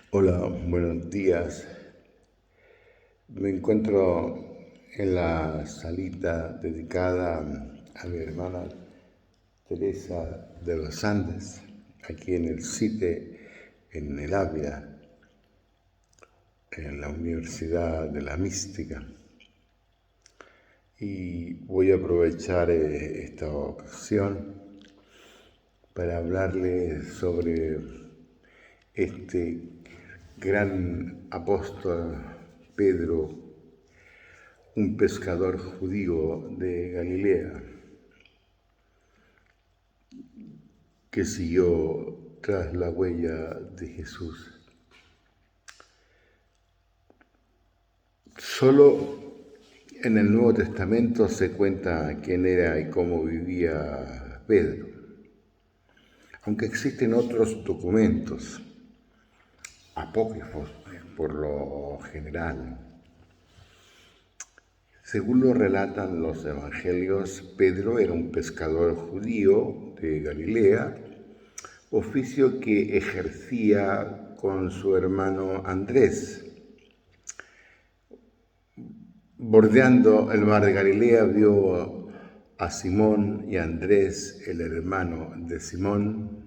Hola, buenos días. Me encuentro en la salita dedicada a mi hermana Teresa de los Andes, aquí en el CITE, en el Ávila, en la Universidad de la Mística. Y voy a aprovechar esta ocasión para hablarle sobre este gran apóstol Pedro, un pescador judío de Galilea, que siguió tras la huella de Jesús. Solo en el Nuevo Testamento se cuenta quién era y cómo vivía Pedro, aunque existen otros documentos, apócrifos por lo general. Según lo relatan los evangelios, Pedro era un pescador judío de Galilea, oficio que ejercía con su hermano Andrés. Bordeando el mar de Galilea vio a Simón y a Andrés, el hermano de Simón,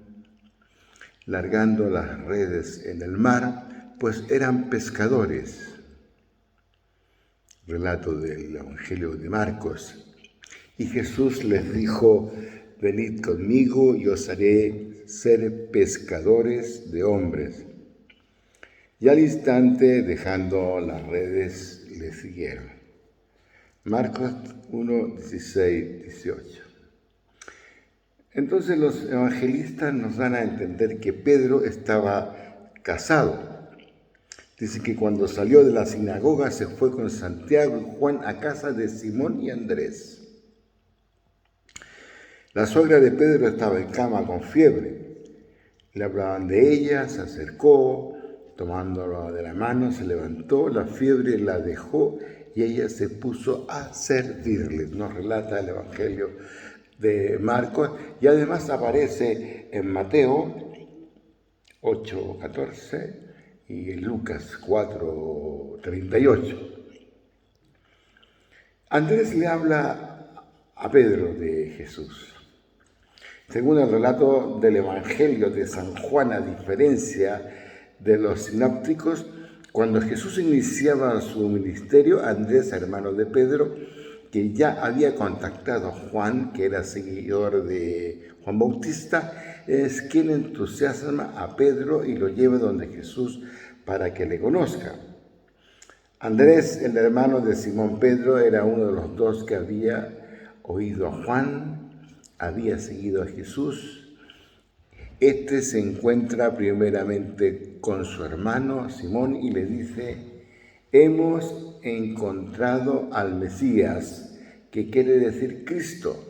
largando las redes en el mar, pues eran pescadores. Relato del Evangelio de Marcos. Y Jesús les dijo: venid conmigo y os haré ser pescadores de hombres. Y al instante, dejando las redes, le siguieron. Marcos 1, 16, 18. Entonces los evangelistas nos dan a entender que Pedro estaba casado. Dice que cuando salió de la sinagoga se fue con Santiago y Juan a casa de Simón y Andrés. La suegra de Pedro estaba en cama con fiebre. Le hablaban de ella, se acercó, tomándolo de la mano, se levantó, la fiebre la dejó y ella se puso a servirles. Nos relata el Evangelio de Marcos y además aparece en Mateo 8:14 y en Lucas 4:38. Andrés le habla a Pedro de Jesús. Según el relato del Evangelio de San Juan, a diferencia de los sinópticos, cuando Jesús iniciaba su ministerio, Andrés, hermano de Pedro, que ya había contactado a Juan, que era seguidor de Juan Bautista, es quien entusiasma a Pedro y lo lleva donde Jesús para que le conozca. Andrés, el hermano de Simón Pedro, era uno de los dos que había oído a Juan, había seguido a Jesús. Este se encuentra primeramente con su hermano Simón y le dice: hemos encontrado al Mesías, que quiere decir Cristo.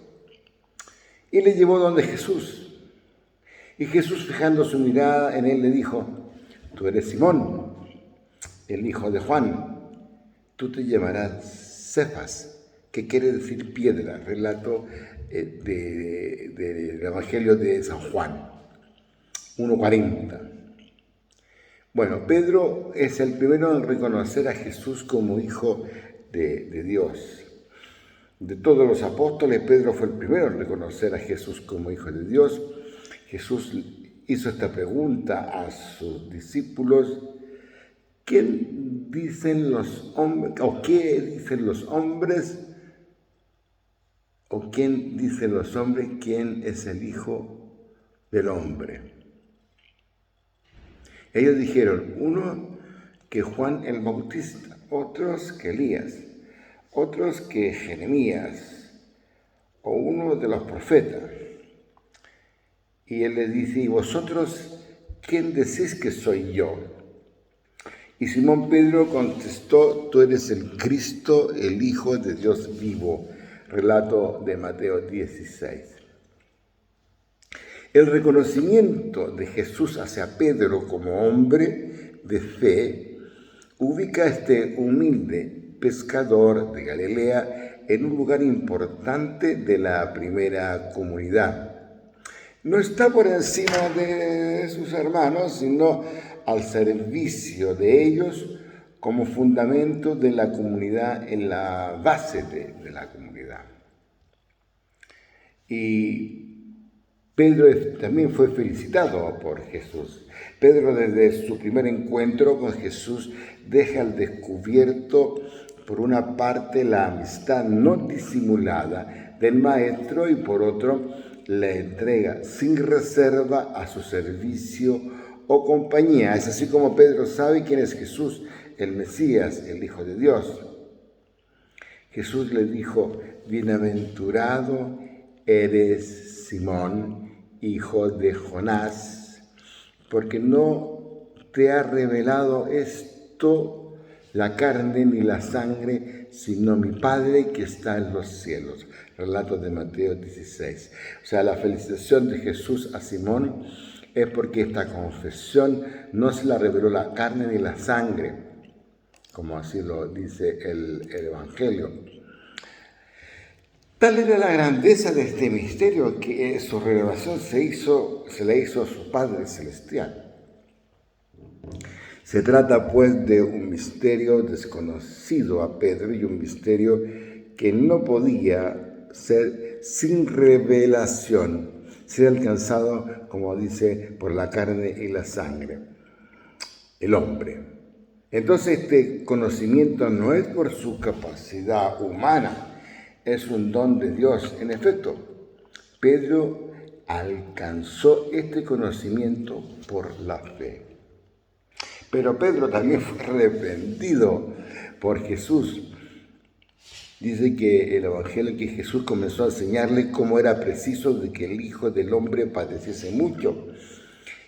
Y le llevó donde Jesús. Y Jesús, fijando su mirada en él, le dijo: tú eres Simón, el hijo de Juan. Tú te llamarás Cefas, que quiere decir piedra. Relato del Evangelio de San Juan 1:40. Bueno, Pedro es el primero en reconocer a Jesús como hijo de Dios. De todos los apóstoles, Pedro fue el primero en reconocer a Jesús como hijo de Dios. Jesús hizo esta pregunta a sus discípulos: ¿quién dicen los hombres, o qué dicen los hombres, o quién dicen los hombres quién es el Hijo del Hombre? Ellos dijeron: uno que Juan el Bautista, otros que Elías, otros que Jeremías, o uno de los profetas. Y él les dice: ¿y vosotros quién decís que soy yo? Y Simón Pedro contestó: tú eres el Cristo, el Hijo de Dios vivo. Relato de Mateo 16. El reconocimiento de Jesús hacia Pedro como hombre de fe ubica a este humilde pescador de Galilea en un lugar importante de la primera comunidad. No está por encima de sus hermanos, sino al servicio de ellos como fundamento de la comunidad, en la base de la comunidad. Y Pedro también fue felicitado por Jesús. Pedro, desde su primer encuentro con Jesús, deja al descubierto, por una parte, la amistad no disimulada del Maestro y por otro, la entrega sin reserva a su servicio o compañía. Es así como Pedro sabe quién es Jesús, el Mesías, el Hijo de Dios. Jesús le dijo: bienaventurado eres Simón, hijo de Jonás, porque no te ha revelado esto la carne ni la sangre, sino mi Padre que está en los cielos. Relato de Mateo 16. O sea, la felicitación de Jesús a Simón es porque esta confesión no se la reveló la carne ni la sangre, como así lo dice el Evangelio. Tal era la grandeza de este misterio que su revelación se le hizo a su Padre Celestial. Se trata pues de un misterio desconocido a Pedro y un misterio que no podía ser sin revelación, ser alcanzado, como dice, por la carne y la sangre, el hombre. Entonces este conocimiento no es por su capacidad humana, es un don de Dios. En efecto, Pedro alcanzó este conocimiento por la fe. Pero Pedro también fue arrepentido por Jesús. Dice que el Evangelio que Jesús comenzó a enseñarle cómo era preciso de que el Hijo del Hombre padeciese mucho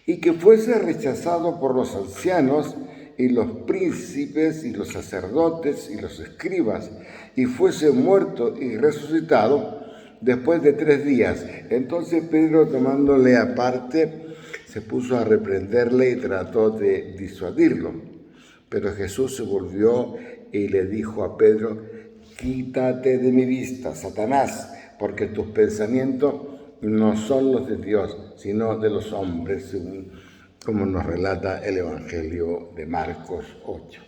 y que fuese rechazado por los ancianos y los príncipes y los sacerdotes y los escribas, y fuese muerto y resucitado después de 3 días. Entonces Pedro, tomándole aparte, se puso a reprenderle y trató de disuadirlo. Pero Jesús se volvió y le dijo a Pedro: quítate de mi vista, Satanás, porque tus pensamientos no son los de Dios, sino de los hombres, según como nos relata el Evangelio de Marcos 8.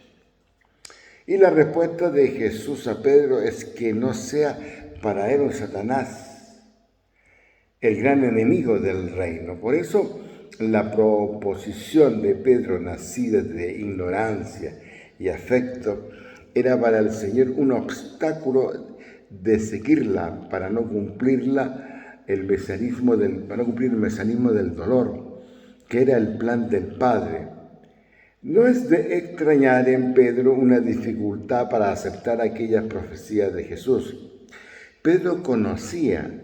Y la respuesta de Jesús a Pedro es que no sea para él un Satanás el gran enemigo del reino. Por eso la proposición de Pedro, nacida de ignorancia y afecto, era para el Señor un obstáculo de seguirla, para no cumplir el mesianismo del dolor, que era el plan del Padre. No es de extrañar en Pedro una dificultad para aceptar aquellas profecías de Jesús. Pedro conocía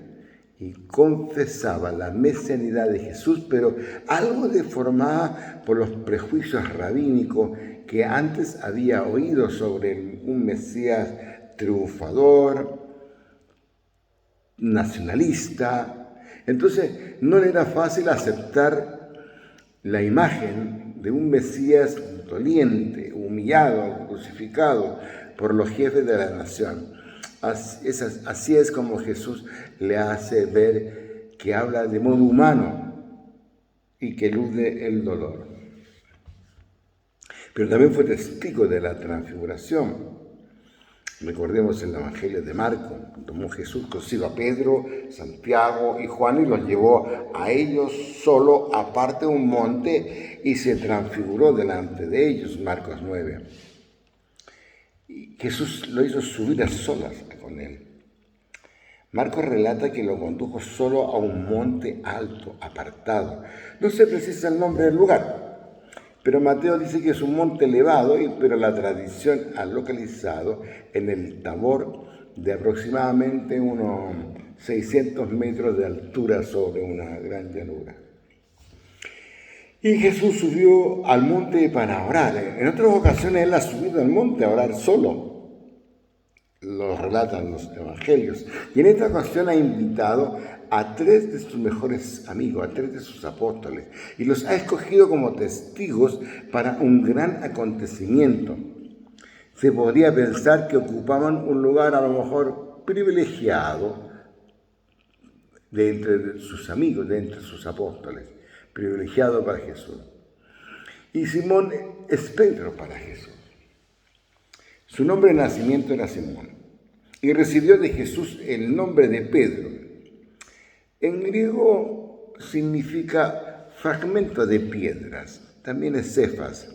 y confesaba la mesianidad de Jesús, pero algo deformada por los prejuicios rabínicos que antes había oído sobre un Mesías triunfador, nacionalista. Entonces no le era fácil aceptar la imagen de un Mesías doliente, humillado, crucificado por los jefes de la nación. Así es como Jesús le hace ver que habla de modo humano y que elude el dolor. Pero también fue testigo de la transfiguración. Recordemos el Evangelio de Marcos: tomó Jesús consigo a Pedro, Santiago y Juan y los llevó a ellos solo aparte de un monte y se transfiguró delante de ellos. Marcos 9. Y Jesús lo hizo subir a solas con él. Marcos relata que lo condujo solo a un monte alto, apartado. No se precisa el nombre del lugar, pero Mateo dice que es un monte elevado, pero la tradición ha localizado en el Tabor, de aproximadamente unos 600 metros de altura sobre una gran llanura. Y Jesús subió al monte para orar. En otras ocasiones él ha subido al monte a orar solo. Lo relatan los evangelios. Y en esta ocasión ha invitado a 3 de sus mejores amigos, a 3 de sus apóstoles, y los ha escogido como testigos para un gran acontecimiento. Se podría pensar que ocupaban un lugar a lo mejor privilegiado de entre sus amigos, de entre sus apóstoles, privilegiado para Jesús. Y Simón es Pedro para Jesús. Su nombre de nacimiento era Simón y recibió de Jesús el nombre de Pedro. En griego significa fragmento de piedras, también es Cefas.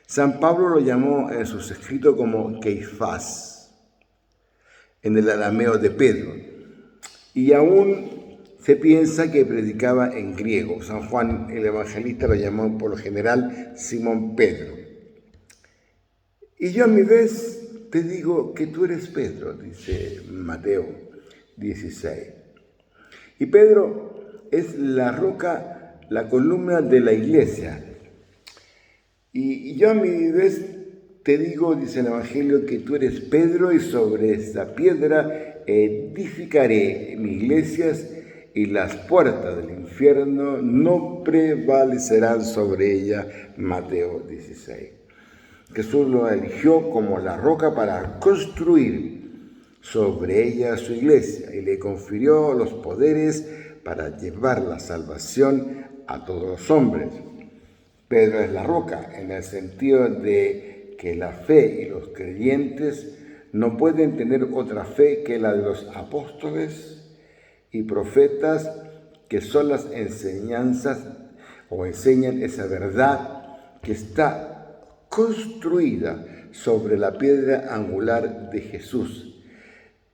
San Pablo lo llamó en sus escritos como Keifás, en el arameo de Pedro, y aún se piensa que predicaba en griego. San Juan el Evangelista lo llamó por lo general Simón Pedro. Y yo a mi vez te digo que tú eres Pedro, dice Mateo 16. Y Pedro es la roca, la columna de la iglesia. Y yo a mi vez te digo, dice el Evangelio, que tú eres Pedro y sobre esta piedra edificaré mis iglesias y las puertas del infierno no prevalecerán sobre ella. Mateo 16. Jesús lo eligió como la roca para construir sobre ella su iglesia y le confirió los poderes para llevar la salvación a todos los hombres. Pedro es la roca en el sentido de que la fe y los creyentes no pueden tener otra fe que la de los apóstoles y profetas, que son las enseñanzas o enseñan esa verdad que está construida sobre la piedra angular de Jesús.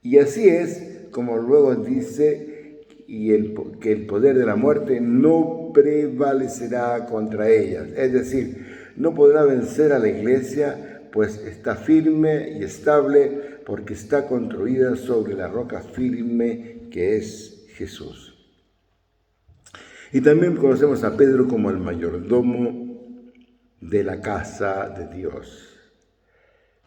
Y así es como luego dice que el poder de la muerte no prevalecerá contra ellas. Es decir, no podrá vencer a la iglesia, pues está firme y estable porque está construida sobre la roca firme que es Jesús. Y también conocemos a Pedro como el mayordomo de la casa de Dios.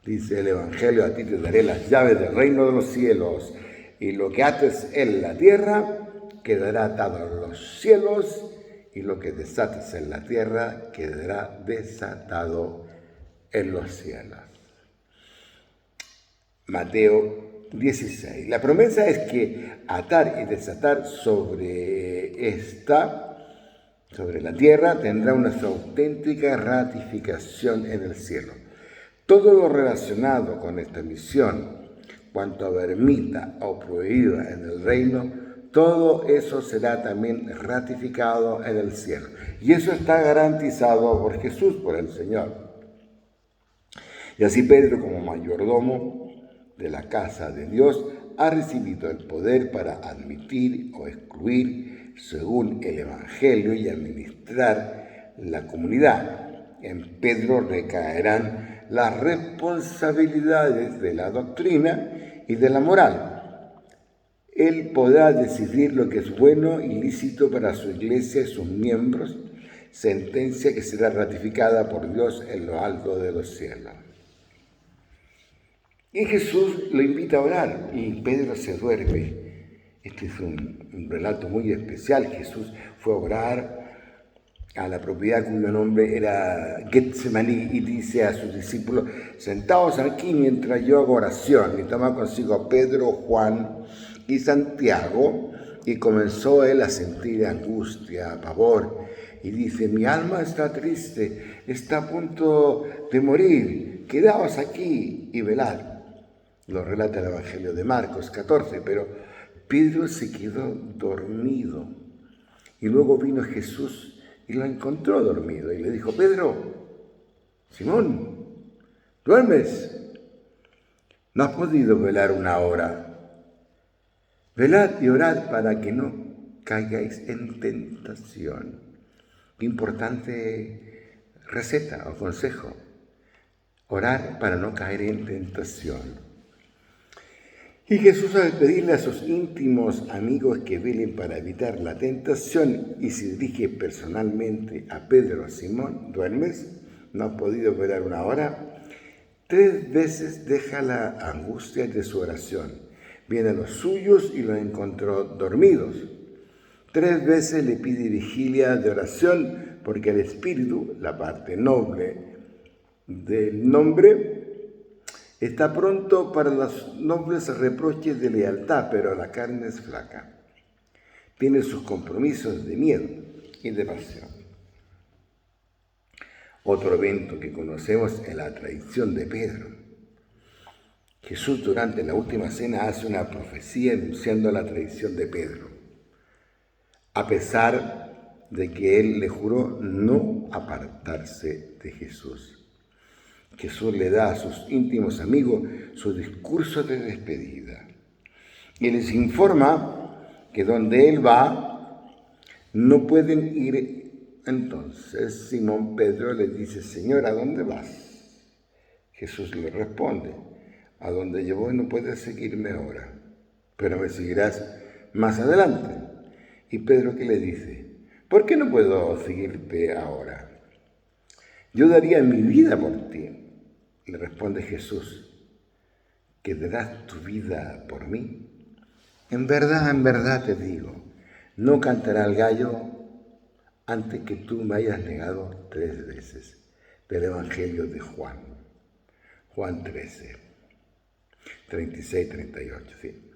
Dice el Evangelio: a ti te daré las llaves del reino de los cielos, y lo que ates en la tierra quedará atado en los cielos, y lo que desates en la tierra quedará desatado en los cielos. Mateo 16. La promesa es que atar y desatar sobre la tierra tendrá una auténtica ratificación en el cielo. Todo lo relacionado con esta misión, cuanto permita o prohíba en el reino, todo eso será también ratificado en el cielo. Y eso está garantizado por Jesús, por el Señor. Y así Pedro, como mayordomo de la casa de Dios, ha recibido el poder para admitir o excluir según el Evangelio y administrar la comunidad. En Pedro recaerán las responsabilidades de la doctrina y de la moral. Él podrá decidir lo que es bueno y lícito para su iglesia y sus miembros, sentencia que será ratificada por Dios en lo alto de los cielos. Y Jesús lo invita a orar y Pedro se duerme. Este es un relato muy especial. Jesús fue a orar a la propiedad cuyo nombre era Getsemaní y dice a sus discípulos: sentaos aquí mientras yo hago oración. Y toma consigo a Pedro, Juan y Santiago, y comenzó él a sentir angustia, pavor, y dice: mi alma está triste, está a punto de morir, quedaos aquí y velad. Lo relata el Evangelio de Marcos 14, pero Pedro se quedó dormido. Y luego vino Jesús y lo encontró dormido y le dijo: Pedro, Simón, ¿duermes? ¿No has podido velar una hora? Velad y orad para que no caigáis en tentación. Qué importante receta o consejo. Orar para no caer en tentación. Y Jesús, al pedirle a sus íntimos amigos que velen para evitar la tentación, y se dirige personalmente a Pedro: Simón, ¿duermes? ¿No has podido velar una hora? 3 veces deja la angustia de su oración. Viene a los suyos y los encontró dormidos. 3 veces le pide vigilia de oración, porque el espíritu, la parte noble del nombre, está pronto para los nobles reproches de lealtad, pero la carne es flaca. Tiene sus compromisos de miedo y de pasión. Otro evento que conocemos es la traición de Pedro. Jesús durante la última cena hace una profecía anunciando la traición de Pedro, a pesar de que él le juró no apartarse de Jesús. Jesús le da a sus íntimos amigos su discurso de despedida y les informa que donde él va no pueden ir. Entonces Simón Pedro le dice: Señor, ¿a dónde vas? Jesús le responde: a donde yo voy no puedes seguirme ahora, pero me seguirás más adelante. Y Pedro, ¿qué le dice? ¿Por qué no puedo seguirte ahora? Yo daría mi vida por ti. Le responde Jesús: ¿que darás tu vida por mí? En verdad te digo, no cantará el gallo antes que tú me hayas negado 3 veces. Del Evangelio de Juan. Juan 13, 36, 38, ¿sí?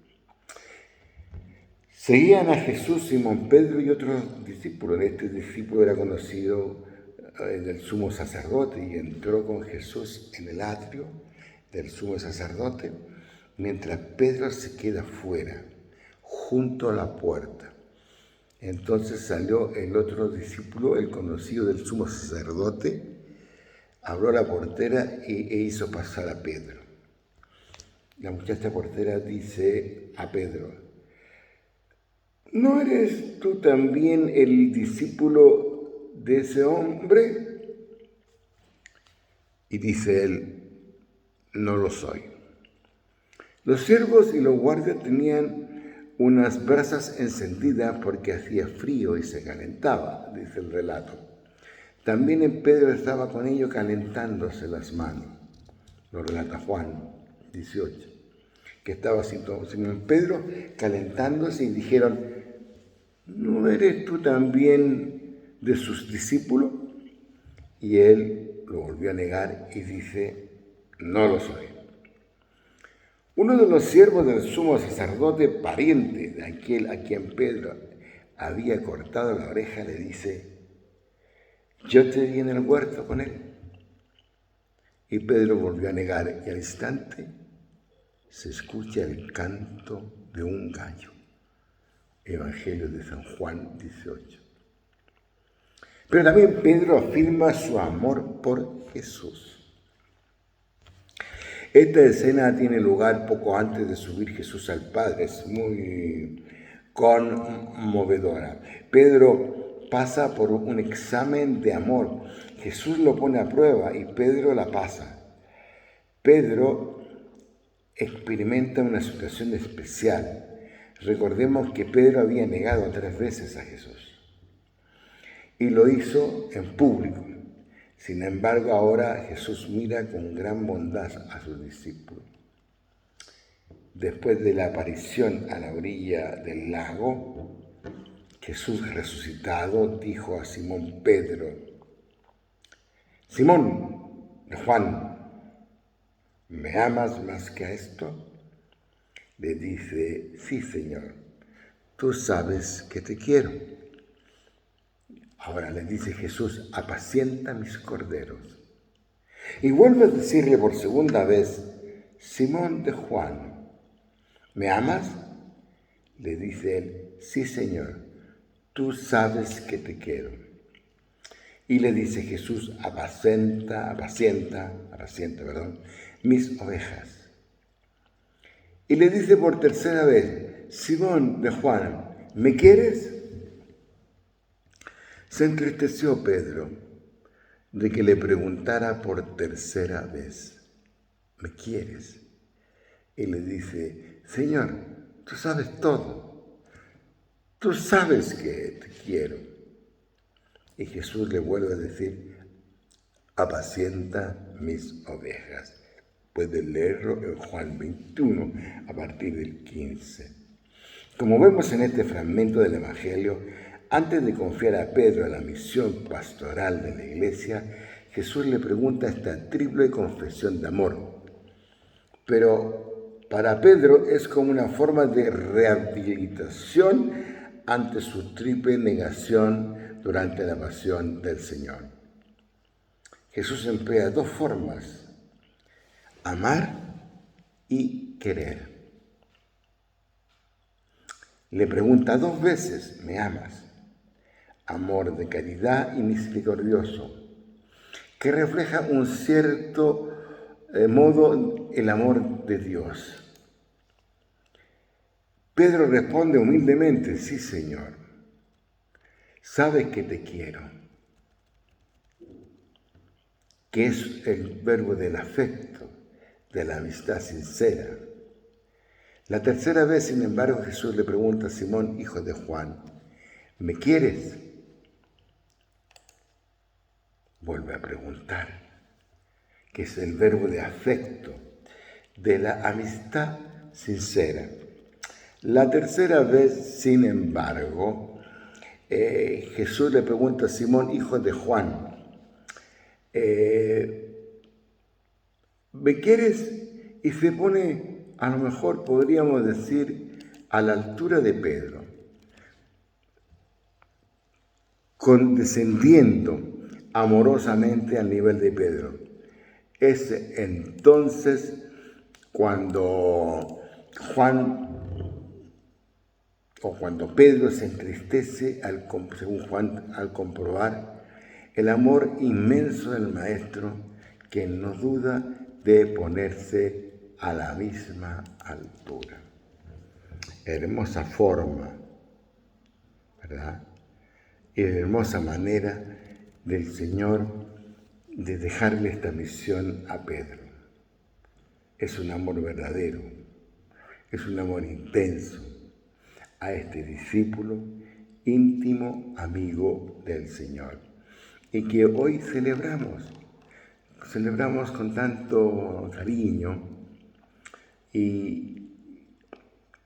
Seguían a Jesús Simón Pedro y otros discípulos. Este discípulo era conocido del sumo sacerdote y entró con Jesús en el atrio del sumo sacerdote, mientras Pedro se queda fuera, junto a la puerta. Entonces salió el otro discípulo, el conocido del sumo sacerdote, abrió la portera e hizo pasar a Pedro. La muchacha portera dice a Pedro: ¿no eres tú también el discípulo de ese hombre? Y dice él: no lo soy. Los siervos y los guardias tenían unas brasas encendidas porque hacía frío y se calentaba, dice el relato. También Pedro estaba con ellos calentándose las manos, lo relata Juan 18, que estaba Simón Pedro calentándose y dijeron: ¿no eres tú también de sus discípulos? Y él lo volvió a negar y dice: no lo soy. Uno de los siervos del sumo sacerdote, pariente de aquel a quien Pedro había cortado la oreja, le dice: yo te vi en el huerto con él. Y Pedro volvió a negar y al instante se escucha el canto de un gallo. Evangelio de San Juan 18. Pero también Pedro afirma su amor por Jesús. Esta escena tiene lugar poco antes de subir Jesús al Padre. Es muy conmovedora. Pedro pasa por un examen de amor. Jesús lo pone a prueba y Pedro la pasa. Pedro experimenta una situación especial. Recordemos que Pedro había negado 3 veces a Jesús y lo hizo en público. Sin embargo, ahora Jesús mira con gran bondad a sus discípulos. Después de la aparición a la orilla del lago, Jesús resucitado dijo a Simón Pedro: Simón de Juan, ¿me amas más que a esto? Le dice: sí, Señor, tú sabes que te quiero. Ahora le dice Jesús: apacienta mis corderos. Y vuelve a decirle por segunda vez: Simón de Juan, ¿me amas? Le dice él: sí, Señor, tú sabes que te quiero. Y le dice Jesús: apacienta, mis ovejas. Y le dice por tercera vez: Simón de Juan, ¿me quieres? Se entristeció Pedro de que le preguntara por tercera vez: ¿me quieres? Y le dice: Señor, tú sabes todo. Tú sabes que te quiero. Y Jesús le vuelve a decir: apacienta mis ovejas. Pueden leerlo en Juan 21 a partir del 15. Como vemos en este fragmento del Evangelio, antes de confiar a Pedro en la misión pastoral de la iglesia, Jesús le pregunta esta triple confesión de amor. Pero para Pedro es como una forma de rehabilitación ante su triple negación durante la pasión del Señor. Jesús emplea dos formas: amar y querer. Le pregunta dos veces: ¿me amas? Amor de caridad y misericordioso, que refleja un cierto modo el amor de Dios. Pedro responde humildemente: sí, Señor, sabes que te quiero, que es el verbo del afecto, de la amistad sincera. La tercera vez, sin embargo, Jesús le pregunta a Simón, hijo de Juan: ¿me quieres? Vuelve a preguntar, que es el verbo de afecto, de la amistad sincera. La tercera vez, sin embargo, Jesús le pregunta a Simón, hijo de Juan: ¿me quieres? Y se pone, a lo mejor podríamos decir, a la altura de Pedro, condescendiendo amorosamente al nivel de Pedro. Es entonces cuando Pedro se entristece, según Juan, al comprobar el amor inmenso del Maestro, que no duda de ponerse a la misma altura. Hermosa forma, ¿verdad? Y hermosa manera del Señor de dejarle esta misión a Pedro. Es un amor verdadero, es un amor intenso a este discípulo íntimo amigo del Señor, y que hoy celebramos con tanto cariño y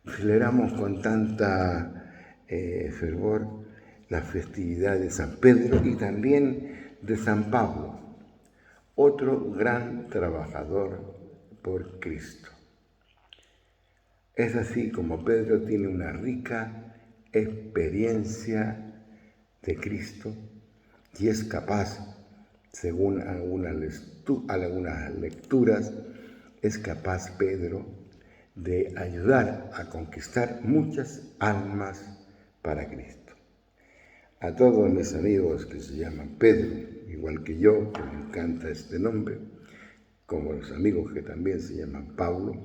celebramos con tanta fervor la festividad de San Pedro y también de San Pablo, otro gran trabajador por Cristo. Es así como Pedro tiene una rica experiencia de Cristo y es capaz, según algunas lecturas, es capaz Pedro de ayudar a conquistar muchas almas para Cristo. A todos mis amigos que se llaman Pedro, igual que yo, que me encanta este nombre, como los amigos que también se llaman Pablo,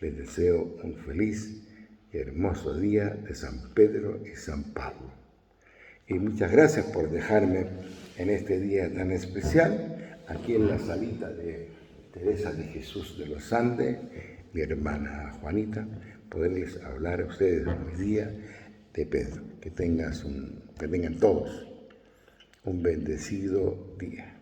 les deseo un feliz y hermoso día de San Pedro y San Pablo. Y muchas gracias por dejarme en este día tan especial, aquí en la salita de Teresa de Jesús de los Andes, mi hermana Juanita, poderles hablar a ustedes hoy día de Pedro. Que tengan todos un bendecido día.